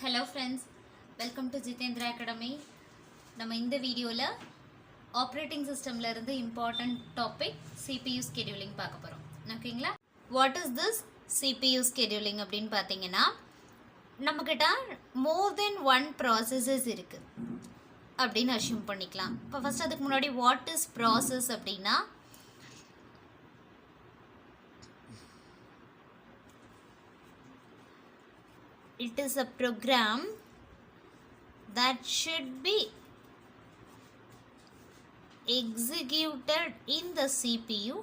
Hello friends, welcome to Jitendra Academy. நம்ம இந்த வீடியோல ஆப்பரேட்டிங் சிஸ்டம்ல இருந்து இம்பார்ட்டன்ட் டாபிக் CPU scheduling பார்க்க போறோம். ஓகேங்களா? What is this CPU scheduling அப்படினு பாத்தீங்கன்னா நம்மகிட்ட more than one processes இருக்கு அப்படினு அஸ்யூம் பண்ணிக்கலாம். இப்போ ஃபர்ஸ்ட் அதுக்கு முன்னாடி what is process அப்படினா it is a program that should be executed in the CPU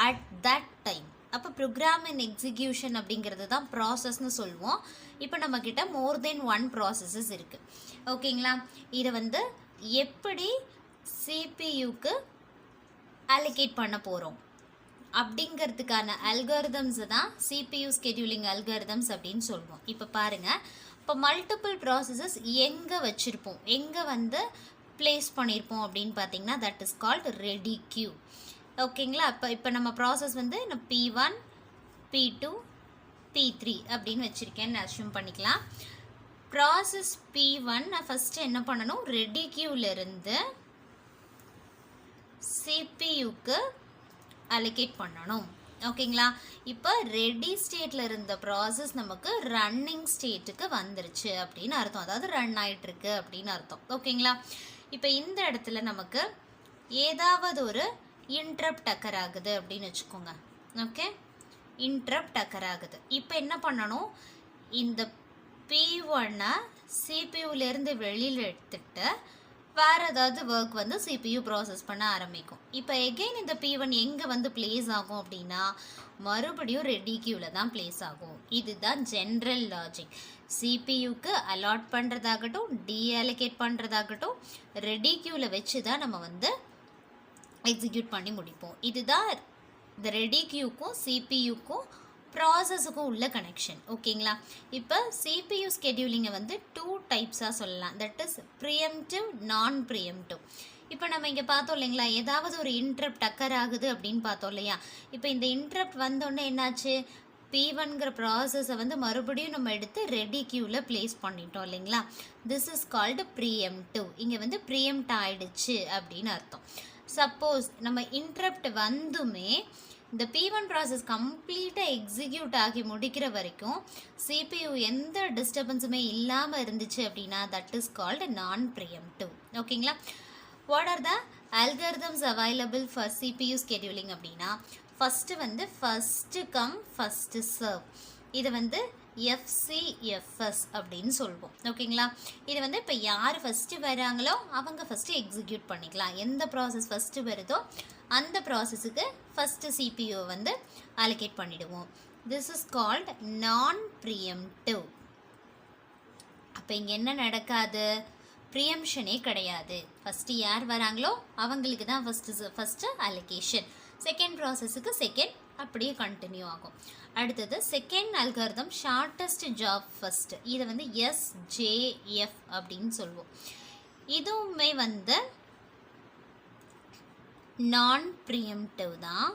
at that time. அப்போ program in execution அப்படிங்கிறது தான் ப்ராசஸ்னு சொல்லுவோம். இப்போ நம்மக்கிட்ட more than one processes இருக்குது. ஓகேங்களா? இதை வந்து எப்படி CPUக்கு allocate பண்ண போகிறோம் அப்படிங்கிறதுக்கான அல்காரிதம்ஸை தான் CPU ஸ்கெடியூலிங் அல்காரிதம்ஸ் அப்படின்னு சொல்லுவோம். இப்போ பாருங்கள், இப்போ மல்டிபிள் ப்ராசஸஸ் எங்கே வச்சுருப்போம், எங்கே வந்து பிளேஸ் பண்ணியிருப்போம் அப்படின்னு பார்த்தீங்கன்னா that is called ready queue. ஓகேங்களா? இப்போ நம்ம ப்ராசஸ் வந்து நான் P1 P2 P3 அப்படின்னு வச்சுருக்கேன்னு அஸ்யூம் பண்ணிக்கலாம். ப்ராசஸ் P1 நான் ஃபஸ்ட்டு என்ன பண்ணணும், ரெடி கியூவிலேருந்து CPUக்கு allocate பண்ணணும். ஓகேங்களா? இப்போ ரெடி ஸ்டேட்டில் இருந்த ப்ராசஸ் நமக்கு ரன்னிங் ஸ்டேட்டுக்கு வந்துருச்சு அப்படின்னு அர்த்தம், அதாவது ரன் ஆகிட்டுருக்கு அப்படின்னு அர்த்தம். ஓகேங்களா? இப்போ இந்த இடத்துல நமக்கு ஏதாவது ஒரு இன்ட்ரப்ட் அக்கர் ஆகுது அப்படின்னு வச்சுக்கோங்க. ஓகே, இன்ட்ரப்ட் அக்கர் ஆகுது. இப்போ என்ன பண்ணணும், இந்த P1-ஐ CPUலேருந்து வெளியில் எடுத்துட்டு வேறு ஏதாவது ஒர்க் வந்து CPU ப்ராசஸ் பண்ண ஆரம்பிக்கும். இப்போ எகெயின் இந்த P1 எங்கே வந்து பிளேஸ் ஆகும் அப்படின்னா மறுபடியும் ரெடி கியூவில் தான் பிளேஸ் ஆகும். இதுதான் ஜென்ரல் லாஜிக். CPUக்கு அலாட் பண்ணுறதாகட்டும் டீஅலோகேட் பண்ணுறதாகட்டும் ரெடி கியூவில் வச்சு தான் நம்ம வந்து எக்ஸிக்யூட் பண்ணி முடிப்போம். இதுதான் இந்த ரெடி கியூக்கும் CPUக்கும் ப்ராசஸுக்கும் உள்ள கனெக்ஷன். ஓகேங்களா? இப்போ CPU ஸ்கெடியூலிங்கை வந்து 2 டைப்ஸாக சொல்லலாம். தட் இஸ் ப்ரீஎம்டிவ், நான் ப்ரீஎம்டிவ். இப்போ நம்ம இங்கே பார்த்தோம் இல்லைங்களா, ஏதாவது ஒரு இன்ட்ரப்ட் அக்கர் ஆகுது அப்படின்னு பார்த்தோம் இல்லையா. இப்போ இந்த இன்ட்ரப்ட் வந்தோடனே என்னாச்சு, P1ங்கிற ப்ராசஸை வந்து மறுபடியும் நம்ம எடுத்து ரெடி கியூவில் பிளேஸ் பண்ணிட்டோம் இல்லைங்களா. This is called pre-emptive. இங்கே வந்து ப்ரீஎம்ட் ஆகிடுச்சு அப்படின்னு அர்த்தம். சப்போஸ் நம்ம இன்ட்ரப்ட் வந்துமே இந்த P1 ப்ராசஸ் கம்ப்ளீட்டாக எக்ஸிக்யூட் ஆகி முடிக்கிற வரைக்கும் CPU எந்த டிஸ்டர்பன்ஸுமே இல்லாமல் இருந்துச்சு அப்படின்னா தட் இஸ் கால்டு நான் ப்ரீஎம்டிவ். ஓகேங்களா? What are the algorithms available for CPU scheduling அப்படின்னா ஃபஸ்ட்டு வந்து ஃபஸ்ட்டு கம் ஃபஸ்ட்டு சர்வ். இது வந்து FCFS அப்படின்னு சொல்லுவோம். ஓகேங்களா? இது வந்து இப்போ யார் ஃபஸ்ட்டு வராங்களோ அவங்க ஃபஸ்ட்டு எக்ஸிக்யூட் பண்ணிக்கலாம். எந்த ப்ராசஸ் ஃபஸ்ட்டு வருதோ அந்த ப்ராசஸுக்கு ஃபஸ்ட்டு CPU வந்து அலோகேட் பண்ணிவிடுவோம். திஸ் இஸ் கால்ட் நான் ப்ரீஎம்டிவ். அப்போ இங்கே என்ன நடக்காது, ப்ரீஎம்ஷனே கிடையாது. ஃபஸ்ட்டு யார் வராங்களோ அவங்களுக்கு தான் ஃபஸ்ட்டு அலோகேஷன், செகண்ட் ப்ராசஸுக்கு செகண்ட், அப்படியே கண்டினியூ ஆகும். அடுத்தது second algorithm shortest job first. இதை வந்து SJF அப்படின்னு சொல்லுவோம். இதுவுமே வந்து நான் ப்ரீஎம்டிவ் தான்.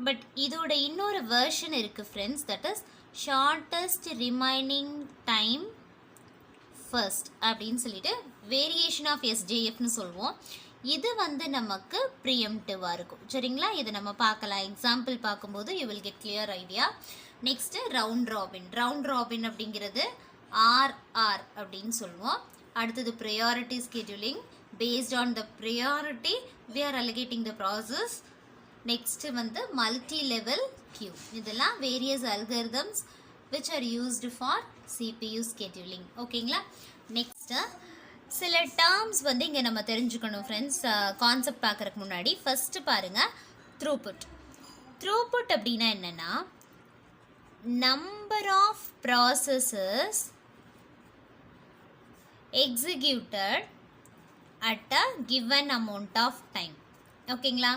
பட் இதோட இன்னொரு வெர்ஷன் இருக்குது friends, that is shortest remaining time first அப்படின்னு சொல்லிட்டு வேரியேஷன் ஆஃப் SJFன்னு சொல்லுவோம். இது வந்து நமக்கு ப்ரீஎம்டிவாக இருக்கும். சரிங்களா? இதை நம்ம பார்க்கலாம். எக்ஸாம்பிள் பார்க்கும்போது you will get clear idea. Next round robin. Round robin அப்படிங்கிறது RR அப்படின்னு சொல்லுவோம். அடுத்தது priority scheduling. Based on the priority we are allocating the process. Next வந்து மல்டி லெவல் கியூ. இதெல்லாம் various algorithms which are used for CPU scheduling. ஓகேங்களா? Next சில terms வந்து இங்கே நம்ம தெரிஞ்சுக்கணும் ஃப்ரெண்ட்ஸ். கான்செப்ட் பார்க்குறதுக்கு முன்னாடி ஃபஸ்ட்டு பாருங்கள் த்ரூபுட். த்ரூபுட் அப்படின்னா என்னென்னா number of processes executed at a given amount of time. ஓகேங்களா?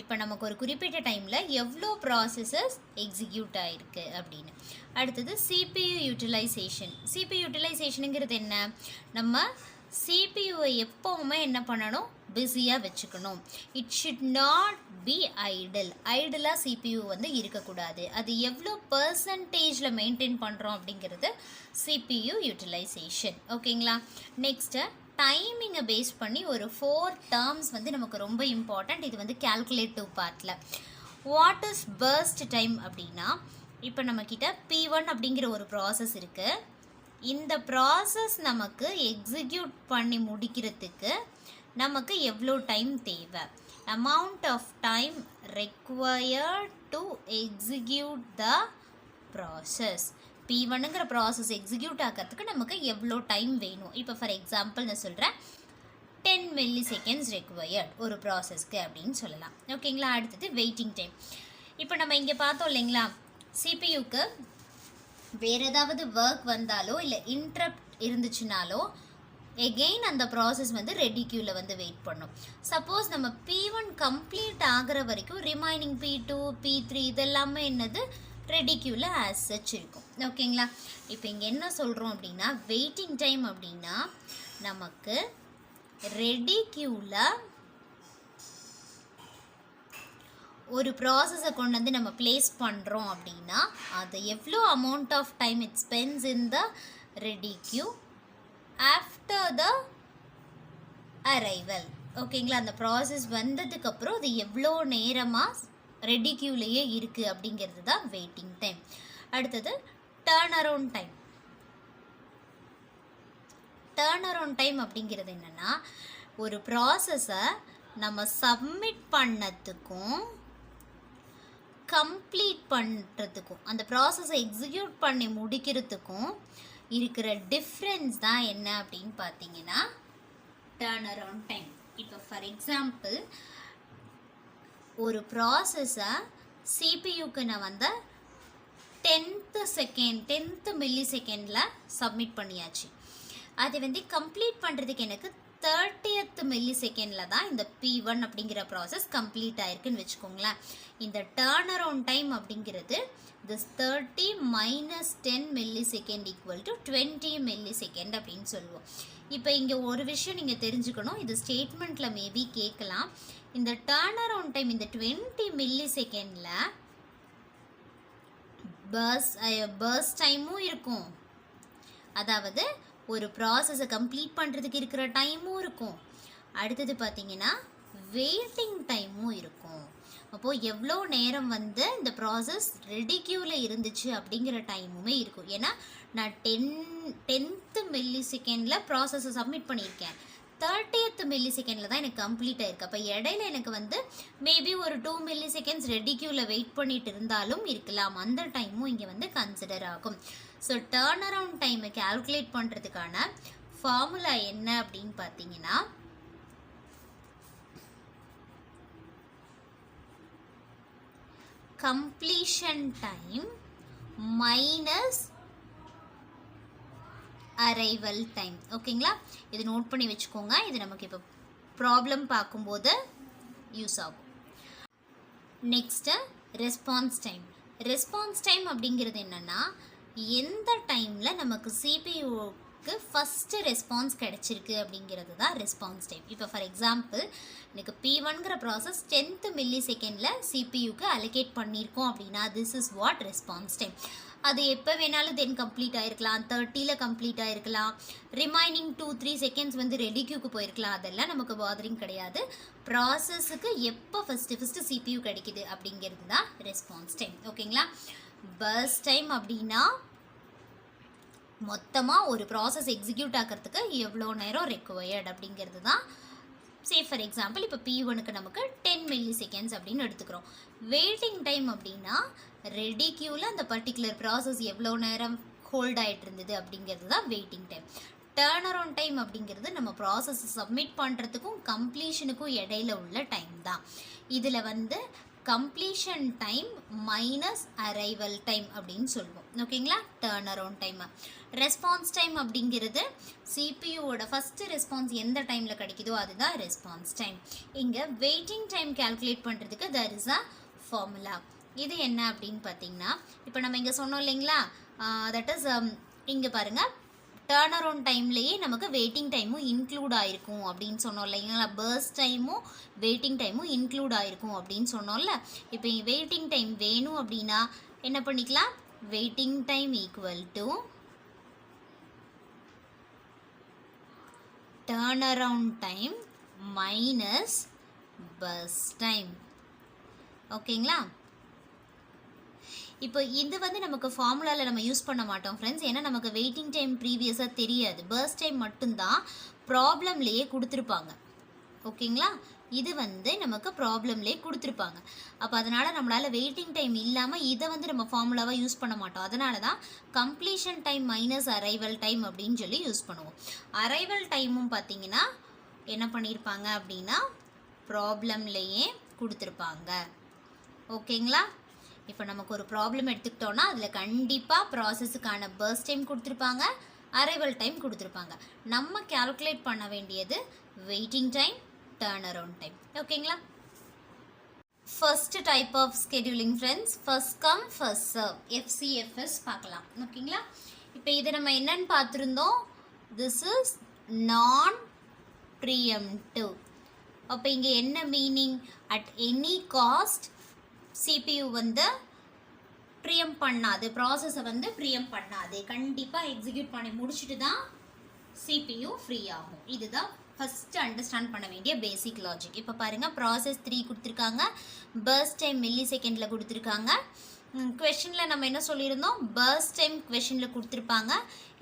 இப்போ நமக்கு ஒரு குறிப்பிட்ட டைமில் எவ்வளோ ப்ராசஸஸ் எக்ஸிக்யூட் ஆகிருக்கு அப்படின்னு. அடுத்தது CPU யூட்டிலைசேஷன். CPU யூட்டிலைசேஷனுங்கிறது என்ன, நம்ம சிபியூவை எப்போவுமே என்ன பண்ணணும், பிஸியாக வச்சுக்கணும். இட் ஷுட் நாட் பி ஐடிலாக சிபியூ வந்து இருக்கக்கூடாது. அது எவ்வளோ பர்சன்டேஜில் மெயின்டைன் பண்ணுறோம் அப்படிங்கிறது சிபியூ யூட்டிலைசேஷன். ஓகேங்களா. நெக்ஸ்ட்டு டைமிங்கை பேஸ் பண்ணி ஒரு 4 டேர்ம்ஸ் வந்து நமக்கு ரொம்ப இம்பார்ட்டண்ட். இது வந்து கால்குலேட்டிவ் பார்ட்டில். வாட் இஸ் பர்ஸ்ட் டைம் அப்படின்னா, இப்போ நம்மக்கிட்ட P1 அப்படிங்கிற ஒரு ப்ராசஸ் இருக்குது. இந்த ப்ராசஸ் நமக்கு எக்ஸிக்யூட் பண்ணி முடிக்கிறதுக்கு நமக்கு எவ்வளோ டைம் தேவை, amount of time required to execute the process. P1ங்கிற ப்ராசஸ் எக்ஸிக்யூட் ஆகிறதுக்கு நமக்கு எவ்வளோ டைம் வேணும். இப்போ ஃபார் எக்ஸாம்பிள் நான் சொல்கிறேன் 10 milliseconds required ஒரு ப்ராசஸ்க்கு அப்படின்னு சொல்லலாம். ஓகேங்களா. அடுத்தது வெயிட்டிங் டைம். இப்போ நம்ம இங்கே பார்த்தோம் இல்லைங்களா, சிபியூக்கு வேறு ஏதாவது ஒர்க் வந்தாலோ இல்லை இன்ட்ரப்ட் இருந்துச்சுனாலோ எகெயின் அந்த ப்ராசஸ் வந்து ரெடி க்யூவில் வந்து வெயிட் பண்ணும். சப்போஸ் நம்ம P1 கம்ப்ளீட் ஆகிற வரைக்கும் ரிமைனிங் P2 P3 இதெல்லாமே என்னது ரெடி க்யூவில் ஆஸ் சச் இருக்கும். ஓகேங்களா. இப்போ இங்கே என்ன சொல்கிறோம் அப்படின்னா, வெயிட்டிங் டைம் அப்படின்னா நமக்கு ரெடி க்யூவில் ஒரு ப்ராசஸை கொண்டு வந்து நம்ம ப்ளேஸ் பண்ணுறோம் அப்படின்னா அது எவ்வளோ amount of time it spends in the ready queue after the arrival. ஓகேங்களா. அந்த ப்ராசஸ் வந்ததுக்கப்புறம் அது எவ்வளோ நேரமாக ரெடி க்யூலேயே இருக்குது அப்படிங்கிறது தான் வெயிட்டிங் டைம். அடுத்தது turn around time. Turn around time அப்படிங்கிறது என்னென்னா, ஒரு ப்ராசஸை நம்ம சப்மிட் பண்ணதுக்கும் கம்ப்ளீட் பண்ணுறதுக்கும் அந்த ப்ராசஸை எக்ஸிக்யூட் பண்ணி முடிக்கிறதுக்கும் இருக்கிற டிஃப்ரென்ஸ் தான் என்ன அப்படின்னு பார்த்தீங்கன்னா டர்ன் அரவுண்ட் டைம். இப்போ ஃபார் எக்ஸாம்பிள் ஒரு ப்ராசஸை சிபியூக்கு நான் வந்து 10th மில்லிசெகண்டில் சப்மிட் பண்ணியாச்சு. அதை வந்து கம்ப்ளீட் பண்ணுறதுக்கு எனக்கு 30th மில்லிசெகண்டில் தான் இந்த P1 அப்படிங்கிற ப்ராசஸ் கம்ப்ளீட் ஆயிருக்குன்னு வச்சுக்கோங்களேன். இந்த டர்ன் அரவுண்ட் டைம் அப்படிங்கிறது this 30 minus 10 millisecond equal to 20 millisecond அப்படின்னு சொல்லுவோம். இப்போ இங்கே ஒரு விஷயம் நீங்கள் தெரிஞ்சுக்கணும், இது ஸ்டேட்மெண்ட்டில் மேபி கேட்கலாம். இந்த டர்ன் அரவுண்ட் டைம் இந்த 20 மில்லிசெகண்டில் பர்ஸ்ட் டைமும் இருக்கும், அதாவது ஒரு ப்ராசஸை கம்ப்ளீட் பண்ணுறதுக்கு இருக்கிற டைமும் இருக்கும். அடுத்தது பார்த்தீங்கன்னா வெயிட்டிங் டைமும் இருக்கும். அப்போது எவ்வளோ நேரம் வந்து இந்த ப்ராசஸ் ரெடி க்யூவில் இருந்துச்சு அப்படிங்கிற டைமுமே இருக்கும். ஏன்னா நான் 10th மில்லிசெகண்டில் ப்ராசஸை சப்மிட் பண்ணியிருக்கேன், 30th மில்லிசெகண்டில் தான் எனக்கு கம்ப்ளீட் ஆயிருக்கு. அப்போ இடையில எனக்கு வந்து மேபி ஒரு 2 milliseconds ரெடி க்யூவில் வெயிட் பண்ணிட்டு இருந்தாலும் இருக்கலாம், அந்த டைமும் இங்கே வந்து கன்சிடர் ஆகும். ஸோ டர்ன் அரவுண்ட் டைமை கால்குலேட் பண்ணுறதுக்கான ஃபார்முலா என்ன அப்படின்னு பார்த்தீங்கன்னா, completion time minus arrival time. ஓகேங்களா. இது நோட் பண்ணி வச்சுக்கோங்க, இது நமக்கு இப்போ ப்ராப்ளம் பார்க்கும்போது யூஸ் ஆகும். Next response time. Response time அப்படிங்கிறது என்னென்னா, எந்த டைமில் நமக்கு சிபியூக்கு ஃபஸ்ட்டு ரெஸ்பான்ஸ் கிடச்சிருக்கு அப்படிங்கிறது தான் ரெஸ்பான்ஸ் டைம். இப்போ ஃபார் எக்ஸாம்பிள் எனக்கு P1ங்கிற ப்ராசஸ் 10th மில்லிசெகண்டில் சிபியூக்கு அலோகேட் பண்ணியிருக்கோம் அப்படின்னா this is what response time. அது எப்போ வேணாலும் தென் கம்ப்ளீட் ஆகிருக்கலாம், 30ல் கம்ப்ளீட் ஆகிருக்கலாம், ரிமைனிங் 2-3 செகண்ட்ஸ் வந்து ரெடி க்யூக்கு போயிருக்கலாம். அதெல்லாம் நமக்கு பாதரிங் கிடையாது. ப்ராசஸுக்கு எப்போ ஃபஸ்ட்டு சிபியூ கிடைக்குது அப்படிங்கிறது தான் ரெஸ்பான்ஸ் டைம். ஓகேங்களா. பர்ஸ்ட் டைம் அப்படின்னா மொத்தமாக ஒரு ப்ராசஸ் எக்ஸிக்யூட் ஆகிறதுக்கு எவ்வளோ நேரம் ரெக்வயர்ட் அப்படிங்கிறது தான். சே ஃபார் எக்ஸாம்பிள் இப்போ P1க்கு நமக்கு 10 milliseconds அப்படின்னு எடுத்துக்கிறோம். வெயிட்டிங் டைம் அப்படின்னா ரெடி க்யூவில் அந்த பர்டிகுலர் ப்ராசஸ் எவ்வளோ நேரம் ஹோல்ட் ஆகிட்டு இருந்தது அப்படிங்கிறது தான் waiting time. Turn around time அப்படிங்கிறது நம்ம ப்ராசஸ் சப்மிட் பண்ணுறதுக்கும் கம்ப்ளீஷனுக்கும் இடையில உள்ள டைம் தான். இதில் வந்து completion time minus arrival time அப்படின்னு சொல்லுவோம். ஓகேங்களா. Turn around time. Response time அப்படிங்கிறது சிபியூவோட ஃபஸ்ட்டு ரெஸ்பான்ஸ் எந்த டைமில் கிடைக்குதோ அதுதான் ரெஸ்பான்ஸ் டைம். இங்கே வெயிட்டிங் டைம் கால்குலேட் பண்ணுறதுக்கு there is a ஃபார்முலா. இது என்ன அப்படின்னு பார்த்தீங்கன்னா, இப்போ நம்ம இங்கே சொன்னோம் இல்லைங்களா, தட் இஸ் இங்கே பாருங்கள் டேர்ன் அரவுண்ட் டைம்லேயே நமக்கு வெயிட்டிங் டைமும் இன்க்ளூட் ஆயிருக்கும் அப்படின்னு சொன்னோம் இல்லைங்களா, பர்ஸ்ட் டைமும் வெயிட்டிங் டைமும் இன்க்ளூட் ஆயிருக்கும் அப்படின்னு சொன்னோம்ல. இப்போ வெயிட்டிங் டைம் வேணும் அப்படின்னா என்ன பண்ணிக்கலாம், waiting time equal to turn around time minus first time. ஓகேங்களா. இப்போ இது வந்து நமக்கு ஃபார்முலாவில் நம்ம யூஸ் பண்ண மாட்டோம் ஃப்ரெண்ட்ஸ், ஏன்னா நமக்கு வெயிட்டிங் டைம் ப்ரீவியஸாக தெரியாது. பர்ஸ்ட் டைம் மட்டும்தான் ப்ராப்ளம்லேயே கொடுத்துருப்பாங்க. ஓகேங்களா, இது வந்து நமக்கு ப்ராப்ளம்லேயே கொடுத்துருப்பாங்க. அப்போ அதனால் நம்மளால் வெயிட்டிங் டைம் இல்லாமல் இதை வந்து நம்ம ஃபார்முலாவாக யூஸ் பண்ண மாட்டோம். அதனால தான் completion time minus arrival time அப்படின்னு சொல்லி யூஸ் பண்ணுவோம். அரைவல் டைமும் பார்த்திங்கன்னா என்ன பண்ணியிருப்பாங்க அப்படின்னா ப்ராப்ளம்லேயே கொடுத்துருப்பாங்க. ஓகேங்களா. இப்போ நமக்கு ஒரு ப்ராப்ளம் எடுத்துக்கிட்டோன்னா அதில் கண்டிப்பாக ப்ராசஸுக்கான பர்ஸ்ட் டைம் கொடுத்துருப்பாங்க, அரைவல் டைம் கொடுத்துருப்பாங்க. நம்ம கால்குலேட் பண்ண வேண்டியது waiting time, turn around time. ஓகேங்களா. First type of scheduling friends, first come first serve, FCFS பார்க்கலாம். ஓகேங்களா. இப்போ இதை நம்ம என்னன்னு பார்த்துருந்தோம், திஸ் இஸ் நான் ப்ரீஎம்ப்டிவ். அப்போ இங்கே என்ன meaning, at any cost CPU வந்து ப்ரீஎம் பண்ணாது, ப்ராசஸை வந்து ப்ரீஎம் பண்ணாது, கண்டிப்பாக எக்ஸிக்யூட் பண்ணி முடிச்சுட்டு தான் CPU ஃப்ரீ ஆகும். இதுதான் ஃபஸ்ட்டு அண்டர்ஸ்டாண்ட் பண்ண வேண்டிய பேசிக் லாஜிக். இப்போ பாருங்கள், ப்ராசஸ் 3 கொடுத்துருக்காங்க, பர்ஸ்ட் டைம் மில்லி செகண்டில் கொடுத்துருக்காங்க. கொஷனில் நம்ம என்ன சொல்லியிருந்தோம், பர்ஸ்ட் டைம் கொஷனில் கொடுத்துருப்பாங்க.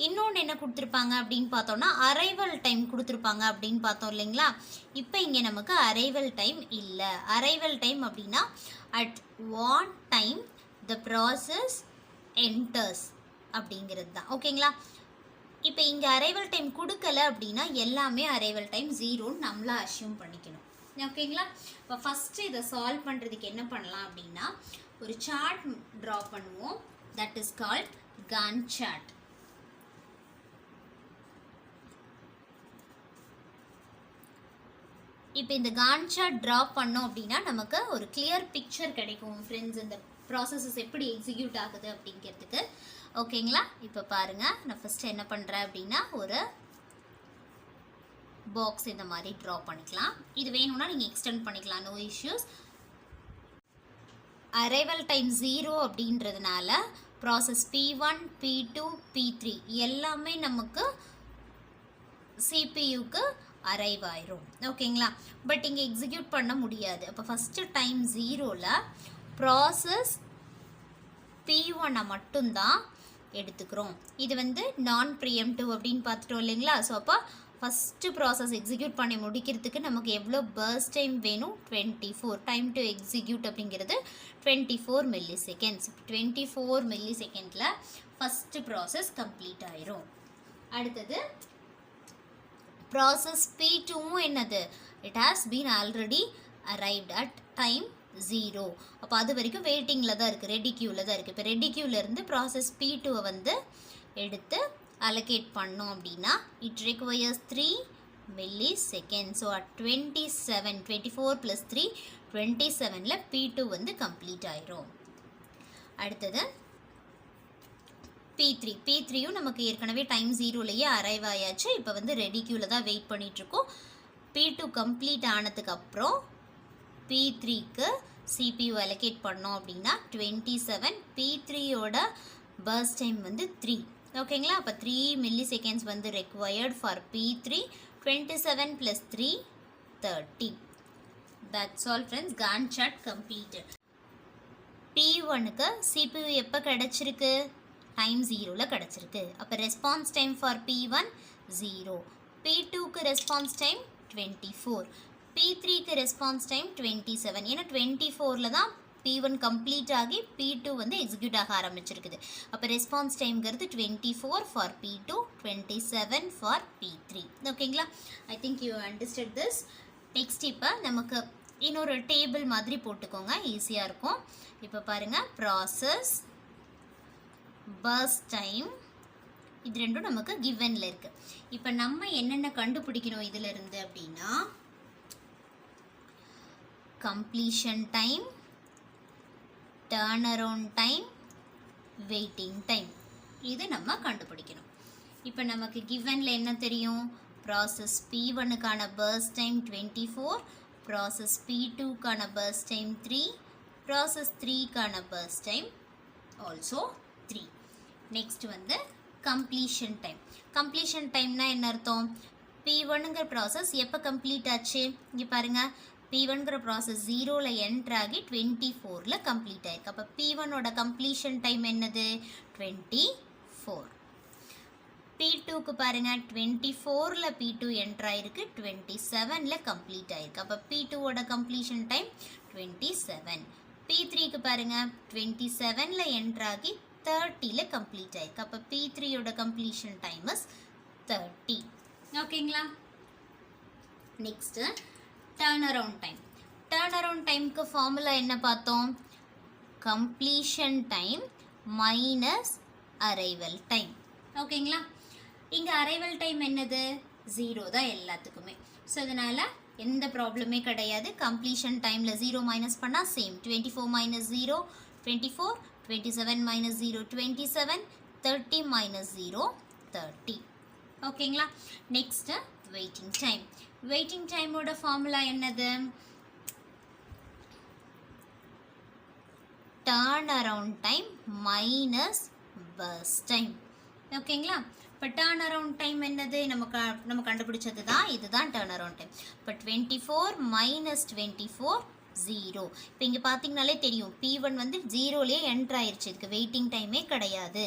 இன்னொன்று என்ன கொடுத்துருப்பாங்க அப்படின்னு பார்த்தோன்னா அரைவல் டைம் கொடுத்துருப்பாங்க அப்படின்னு பார்த்தோம் இல்லைங்களா. இப்போ இங்கே நமக்கு அரைவல் டைம் இல்லை. அரைவல் டைம் அப்படின்னா at what time the process enters அப்படிங்கிறது தான். ஓகேங்களா. இப்போ இங்கே அரைவல் டைம் கொடுக்கல அப்படின்னா எல்லாமே அரைவல் டைம் 0ன்னு நம்மளா அஷ்யூம் பண்ணிக்கணும். ஓகேங்களா. இப்போ ஃபஸ்ட்டு இதை சால்வ் பண்ணுறதுக்கு என்ன பண்ணலாம் அப்படின்னா ஒரு சார்ட் ட்ரா பண்ணுவோம், that is called Gantt chart. இப்போ இந்த கான் சார்ட் ட்ரா பண்ணோம் அப்படின்னா நமக்கு ஒரு கிளியர் பிக்சர் கிடைக்கும் ஃப்ரெண்ட்ஸ், இந்த ப்ராசஸஸ் எப்படி எக்ஸிக்யூட் ஆகுது அப்படிங்கிறதுக்கு. ஓகேங்களா. இப்போ பாருங்கள், நான் ஃபஸ்ட்டு என்ன பண்ணுறேன் அப்படின்னா ஒரு பாக்ஸ் இந்த மாதிரி ட்ரா பண்ணிக்கலாம். இது வேணும்னா நீங்கள் எக்ஸ்டெண்ட் பண்ணிக்கலாம், நோ இஷ்யூஸ். அரைவல் டைம் 0 அப்படின்றதுனால ப்ராசஸ் P1, P2, P3 எல்லாமே நமக்கு CPUக்கு அரைவ் ஆயிரும். ஓகேங்களா. பட் இங்கே எக்ஸிக்யூட் பண்ண முடியாது. அப்போ ஃபஸ்ட்டு டைம் 0ல் ப்ராசஸ் P1 மட்டும்தான் எடுத்துக்கிறோம். இது வந்து நான் ப்ரீஎம்ப்டிவ் அப்படின்னு பார்த்துட்டோம் இல்லைங்களா. ஸோ அப்போ ஃபஸ்ட்டு ப்ராசஸ் எக்ஸிக்யூட் பண்ணி முடிக்கிறதுக்கு நமக்கு எவ்வளோ பர்ஸ்ட் டைம் வேணும், 24. டைம் டு எக்ஸிக்யூட் அப்படிங்கிறது 24 மில்லி செகண்ட்ஸ். 24 மில்லி செகண்டில் ஃபஸ்ட்டு ப்ராசஸ் கம்ப்ளீட் ஆயிரும். அடுத்தது ப்ராசஸ் P2வும் என்னது, it has been already arrived at time 0. அப்போ அது வரைக்கும் வெயிட்டிங்கில் தான் இருக்குது, ரெடி க்யூவில் தான் இருக்குது. இப்போ ரெடி க்யூவிலேருந்து ப்ராசஸ் P2வை வந்து எடுத்து allocate பண்ணோம் அப்படின்னா it requires 3 milliseconds. So at 27, 24 plus 3, 27ல P2 வந்து கம்ப்ளீட் ஆயிரும். அடுத்தது P3. P3யும் நமக்கு ஏற்கனவே டைம் 0லேயே அரைவ் ஆயாச்சு. இப்போ வந்து ரெடி க்யூவில் தான் வெயிட் பண்ணிகிட்ருக்கோம். P2 கம்ப்ளீட் ஆனதுக்கு அப்புறம் P3க்கு CPU allocate பண்ணோம் அப்படின்னா 27. P3யோட பர்ஸ்ட் டைம் வந்து 3. ஓகேங்களா. அப்போ 3 மில்லி செகண்ட்ஸ் வந்து required for P3. 27 plus 3, 30. That's all friends. Gantt chart completed. P1க்கு CPU எப்போ கிடச்சிருக்கு, டைம் 0ல் கிடச்சிருக்கு. அப்போ ரெஸ்பான்ஸ் டைம் ஃபார் P1 0. P2க்கு ரெஸ்பான்ஸ் டைம் 24. P3க்கு ரெஸ்பான்ஸ் டைம் 27. ஏன்னா 24ல் தான் P1 கம்ப்ளீட் ஆகி P2 வந்து எக்ஸிக்யூட் ஆக ஆரம்பிச்சிருக்குது. அப்போ response டைம்ங்கிறது 24 for P2, 27 for P3. ஓகேங்களா. I think you understand this. Next இப்போ நமக்கு இன்னொரு டேபிள் மாதிரி போட்டுக்கோங்க, ஈஸியாக இருக்கும். இப்போ பாருங்கள், ப்ராசஸ், பர்ஸ்ட் டைம், இது ரெண்டும் நமக்கு கிவனில் இருக்குது. இப்போ நம்ம என்னென்ன கண்டுபிடிக்கணும் இதிலிருந்து அப்படின்னா completion time, turn around time, waiting time, இது நம்ம கண்டுபிடிக்கணும். இப்போ நமக்கு கிவனில் என்ன தெரியும், ப்ராசஸ் P1க்கான பர்ஸ்ட் டைம் 24, ப்ராசஸ் P2க்கான பர்ஸ்ட் டைம் 3, ப்ராசஸ் 3க்கான பர்ஸ்ட் டைம் ஆல்சோ 3. நெக்ஸ்ட் வந்து கம்ப்ளீஷன் டைம். கம்ப்ளீஷன் டைம்னா என்ன அர்த்தம், P1ங்கிற ப்ராசஸ் எப்போ கம்ப்ளீட் ஆச்சு, இங்கே பாருங்கள் P1ங்கிற ப்ராசஸ் 0ல் என்ட்ரு ஆகி 24ல் கம்ப்ளீட் ஆயிருக்கு. அப்போ P1ஓட கம்ப்ளீஷன் டைம் என்னது 24. P2க்கு பாருங்கள் 24ல் P2 என்ட்ரு ஆகிருக்கு, 27ல் கம்ப்ளீட் ஆகிருக்கு. அப்போ P2ஓட கம்ப்ளீஷன் டைம் 27. P3க்கு பாருங்கள் 27ல் என்ட்ரு ஆகி 30ல் கம்ப்ளீட் ஆகிருக்கு. அப்போ P3ஓட கம்ப்ளீஷன் டைம் இஸ் 30. ஓகேங்களா. Next turn around time. Turn around டைமுக்கு ஃபார்முலா என்ன பார்த்தோம், completion time minus arrival time. ஓகேங்களா. இங்கே அரைவல் டைம் என்னது 0 தான் எல்லாத்துக்குமே. ஸோ அதனால் எந்த ப்ராப்ளமே கிடையாது. கம்ப்ளீஷன் டைமில் 0 மைனஸ் பண்ணால் சேம் 24 மைனஸ் 0 24, 27 மைனஸ் 0 27, 30 மைனஸ் 0 30. ஓகேங்களா. Next waiting time. வெயிட்டிங் டைமோட ஃபார்முலா என்னது, turn around time minus first time. ஓகேங்களா. இப்போ டர்ன் அரவுண்ட் டைம் என்னது, நம்ம கண்டுபிடிச்சது தான், இதுதான் டர்ன் அரவுண்ட் டைம். இப்போ 24 மைனஸ் 24 0. இப்போ இங்கே பார்த்தீங்கனாலே தெரியும் P1 வந்து 0லேயே என்ட்ரு ஆயிடுச்சு, இதுக்கு வெயிட்டிங் டைமே கிடையாது.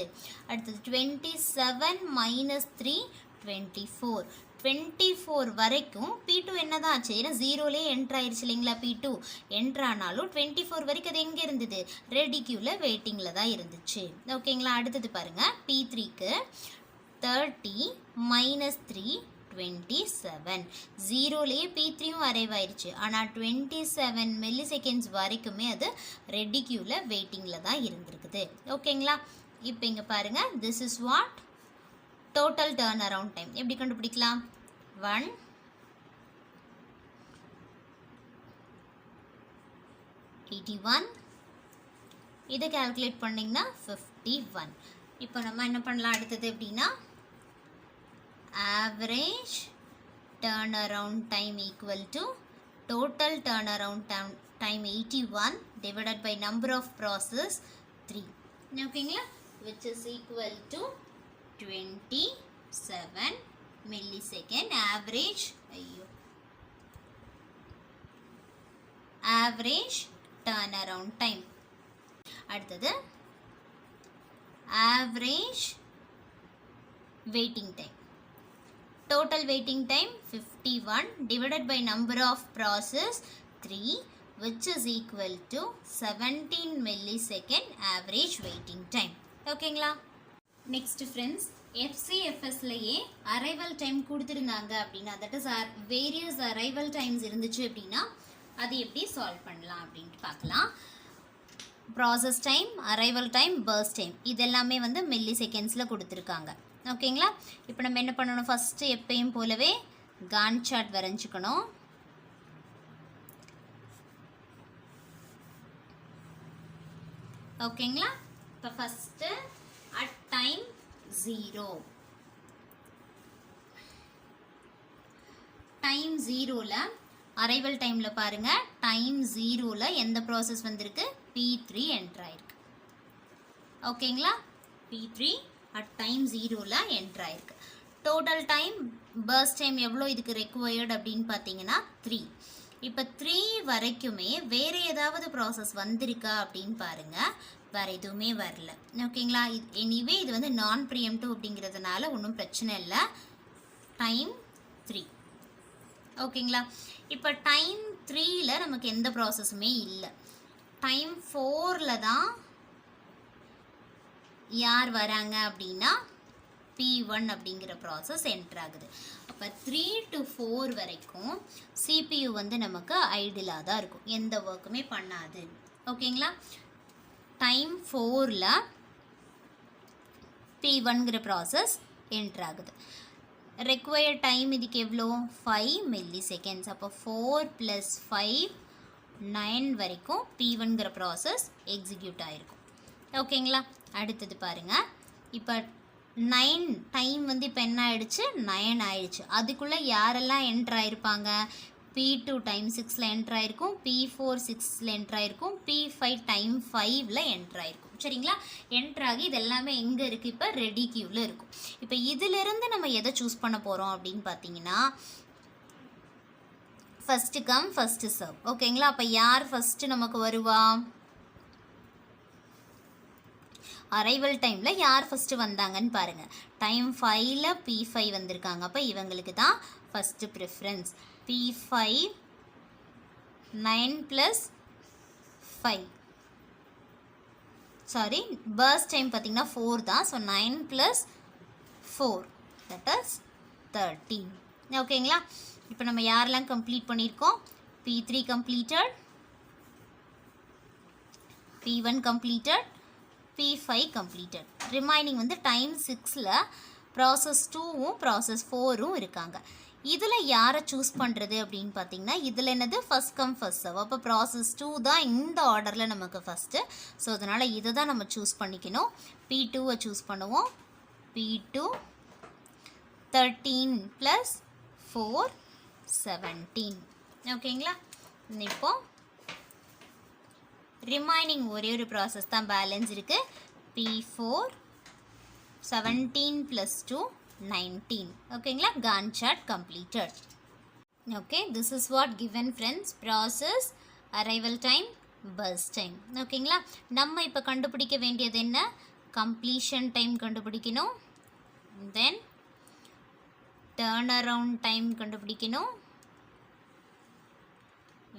அடுத்தது 27 மைனஸ் 3 24. 24 வரைக்கும் P2 என்ன தான் ஆச்சு, ஏன்னா 0லேயே என்ட்ரு ஆயிடுச்சு இல்லைங்களா. P2 என்ட்ரு ஆனாலும் 24 வரைக்கும் அது எங்கே இருந்தது, ரெடி கியூவில் வெயிட்டிங்கில் தான் இருந்துச்சு. ஓகேங்களா. அடுத்தது பாருங்கள் P3க்கு 30 மைனஸ் 3 27. 0லேயே P3யும் அரைவ் ஆயிடுச்சு, ஆனால் 27 மில்லி செகண்ட்ஸ் வரைக்குமே அது ரெடி கியூவில் வெயிட்டிங்கில் தான் இருந்திருக்குது. ஓகேங்களா. இப்போ இங்கே பாருங்கள், this is what total turn around time. எப்படி கண்டுபிடிக்கலாம், 1 81, இதை கால்குலேட் பண்ணிங்கன்னா 51. இப்போ நம்ம என்ன பண்ணலாம் அடுத்தது அப்படின்னா, average turn around time equal to total turn around time 81 divided by number of process 3. ஓகேங்களா. Which is equal to 27 millisecond average turn around time. அடுத்தது average waiting time. Total waiting time 51 divided by number of process 3, which is equal to 17 millisecond average waiting time. ஓகேங்களா. Next friends, FCFSலையே arrival time கொடுத்துருந்தாங்க அப்படின்னா, that is various arrival times இருந்துச்சு அப்படின்னா அது எப்படி solve பண்ணலாம் அப்படின்ட்டு பார்க்கலாம். Process time, arrival time, burst time இதெல்லாமே வந்து மில்லி செகண்ட்ஸில் கொடுத்துருக்காங்க. ஓகேங்களா. இப்போ நம்ம என்ன பண்ணணும், ஃபஸ்ட்டு எப்பயும் போலவே கான்ட் சார்ட் வரைஞ்சிக்கணும். ஓகேங்களா. இப்போ ஃபஸ்ட்டு அட் டைம் 0, டைம் 0ல் அரைவல் டைமில் பாருங்கள், டைம் 0ல் எந்த ப்ராசஸ் வந்திருக்கு, P3 என்ட்ரு ஆயிருக்கு. ஓகேங்களா. P3 அட் டைம் 0ல் என்ட்ரு ஆயிருக்கு. டோட்டல் டைம் பர்ஸ்ட் டைம் எவ்வளோ இதுக்கு ரெக்வயர்டு அப்படின்னு பார்த்தீங்கன்னா 3. இப்போ 3 வரைக்குமே வேறு ஏதாவது ப்ராசஸ் வந்திருக்கா அப்படின்னு பாருங்கள், வேறு எதுவுமே வரல. ஓகேங்களா. எனிவே இது வந்து நான் ப்ரீஎம்டிவ் அப்படிங்கிறதுனால ஒன்றும் பிரச்சனை இல்லை. டைம் 3. ஓகேங்களா. இப்போ டைம் 3ல் நமக்கு எந்த ப்ராசஸுமே இல்லை. டைம் 4ல் தான் யார் வராங்க அப்படின்னா P1 அப்படிங்கிற ப்ராசஸ் என்ட்ரு ஆகுது. அப்போ 3 to 4 வரைக்கும் CPU வந்து நமக்கு ஐடியலாக தான் இருக்கும், எந்த ஒர்க்குமே பண்ணாது. ஓகேங்களா. டைம் 4ல் P1ங்கிற ப்ராசஸ் என்ட்ரு ஆகுது. ரெக்வயர்ட் டைம் இதுக்கு எவ்வளோ, 5 மில்லி செகண்ட்ஸ். அப்போ 4 + 5 9 வரைக்கும் P1ங்கிற ப்ராசஸ் எக்ஸிக்யூட் ஆகிருக்கும். ஓகேங்களா. அடுத்தது பாருங்கள், இப்போ 9 டைம் வந்து இப்போ என்ன ஆயிடுச்சு 9 ஆயிடுச்சு. அதுக்குள்ளே யாரெல்லாம் என்ட்ரு ஆயிருப்பாங்க? P2 டைம் 6ல் என்ட்ரு ஆயிருக்கும், P4 6ல் என்ட்ரு ஆயிருக்கும், P5 டைம் 5ல் என்ட்ரு ஆயிருக்கும். சரிங்களா? என்ட்ரு ஆகி இது எல்லாமே எங்கே இருக்குது? இப்போ ரெடி கியூவில் இருக்கும். இப்போ இதிலிருந்து நம்ம எதை சூஸ் பண்ண போகிறோம் அப்படின்னு பார்த்தீங்கன்னா ஃபஸ்ட்டு கம் ஃபஸ்ட்டு சர்வ். ஓகேங்களா? அப்போ யார் ஃபஸ்ட்டு நமக்கு வருவா? அரைவல் டைமில் யார் ஃபஸ்ட்டு வந்தாங்கன்னு பாருங்கள். டைம் 5ல் P5 வந்திருக்காங்க. அப்போ இவங்களுக்கு தான் first preference. P5 9 + 5 sorry burst time பார்த்திங்கன்னா 4 தான். So 9 + 4 that is 13. ஓகேங்களா? இப்போ நம்ம யாரெல்லாம் கம்ப்ளீட் பண்ணியிருக்கோம்? P3 completed, P1 completed, P5 completed. Remaining வந்து டைம் 6ல் ப்ராசஸ் 2வும் ப்ராசஸ் 4வும் இருக்காங்க. இதில் யாரை சூஸ் பண்ணுறது அப்படின்னு பார்த்தீங்கன்னா இதில் என்னது ஃபஸ்ட் கம் ஃபஸ்ட் சர்வ். அப்போ ப்ராசஸ் 2 தான் இந்த ஆர்டரில் நமக்கு ஃபஸ்ட்டு. ஸோ அதனால் இதை தான் நம்ம சூஸ் பண்ணிக்கணும். P2வை சூஸ் பண்ணுவோம். P2 13 + 4 17. ஓகேங்களா? இப்போ ரிமைனிங் ஒரே ஒரு ப்ராசஸ் தான் பேலன்ஸ் இருக்குது. P4 17 + 2 19. ஓகேங்களா? Gantt chart completed. Okay, this is what given friends. Process, arrival time, burst time. ஓகேங்களா? நம்ம இப்போ கண்டுபிடிக்க வேண்டியது என்ன? completion time கண்டுபிடிக்கணும், then turnaround time கண்டுபிடிக்கணும்,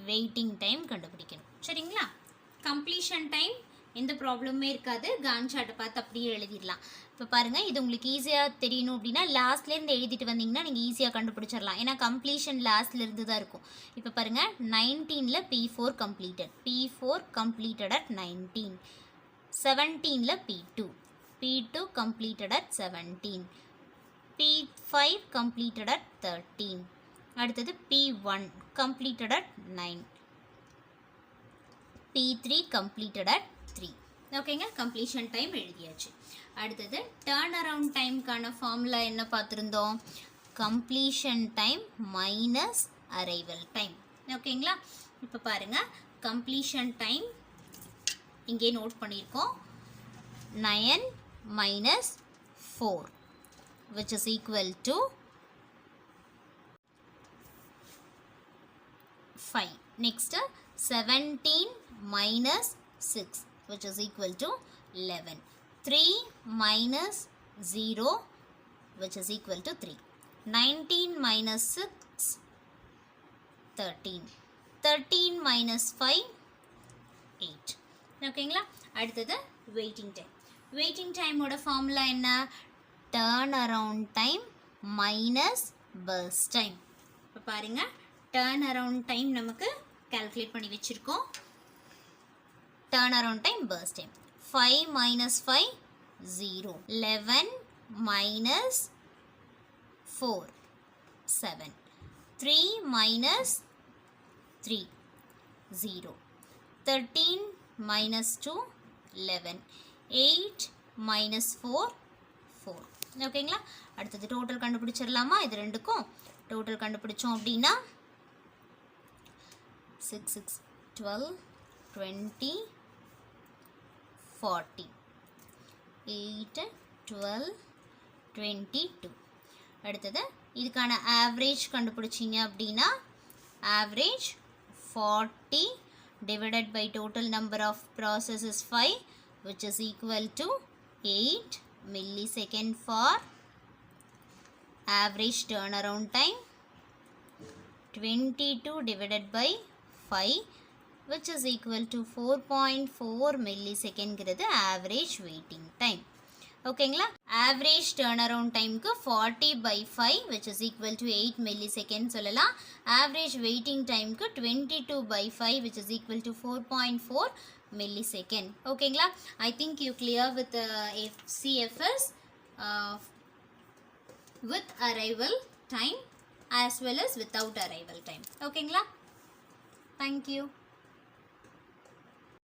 waiting time கண்டுபிடிக்கணும். சரிங்களா? completion time எந்த ப்ராப்ளமே இருக்காது. Gantt chart பார்த்து அப்படியே எழுதிடலாம். இப்போ பாருங்கள், இது உங்களுக்கு ஈஸியாக தெரியணும் அப்படின்னா லாஸ்ட்லேருந்து எழுதிட்டு வந்தீங்கன்னா நீங்கள் ஈஸியாக கண்டுபிடிச்சிடலாம். ஏன்னா கம்ப்ளீஷன் லாஸ்ட்லேருந்து தான் இருக்கும். இப்போ பாருங்கள், 19ல் P4 completed, P4 completed at 19. 17ல் P2 completed at 17. P5 completed at 13. அடுத்தது P1 completed at 9. P3 completed at 3. ஓகேங்க, கம்ப்ளீஷன் டைம் எழுதியாச்சு. அடுத்தது டர்ன் அரவுண்ட் டைம்க்கான ஃபார்முலா என்ன பார்த்துருந்தோம்? Completion time minus arrival time. ஓகேங்களா? இப்போ பாருங்கள், கம்ப்ளீஷன் டைம் இங்கே நோட் பண்ணியிருக்கோம். 9 - 4 which is equal to 5. Next 17 - 6 which is equal to 11. 3 - 0 which is equal to 3. 19 - 6 13. 13 - 5 8. ஓகேங்களா? அடுத்தது வெயிட்டிங் டைம். வெயிட்டிங் டைமோட ஃபார்முலா என்ன? Turn around time minus first time. இப்போ பாருங்கள், டர்ன் அரவுண்ட் டைம் நமக்கு கால்குலேட் பண்ணி வச்சுருக்கோம். Turn around time, burst time. 5 - 5 0. 11 - 4 7. 3 - 3 0. 13 - 2 11. 8 - 4 4. ஓகேங்களா? அடுத்தது டோட்டல் கண்டுபிடிச்சிடலாமா? இது ரெண்டுக்கும் டோட்டல் கண்டுபிடிச்சோம் அப்படின்னா 6 6 12 20 40. 8 12 22. அடுத்தது இதுக்கான ஆவரேஜ் கண்டுபிடிச்சிங்க அப்படின்னா average 40 divided by total number of processes 5 which is equal to 8 millisecond for average turnaround time. 22 divided by 5 which is equal to 4.4 millisecond கிறது average waiting time. ஓகேங்களா? average turnaround timeக்கு 40 by 5 which is equal to 8 millisecond சொல்லலாம். average waiting timeக்கு 22 by 5 which is equal to 4.4 millisecond. ஓகேங்களா? I think you clear with CFS with arrival time as well as without arrival time. ஓகேங்களா? Thank you.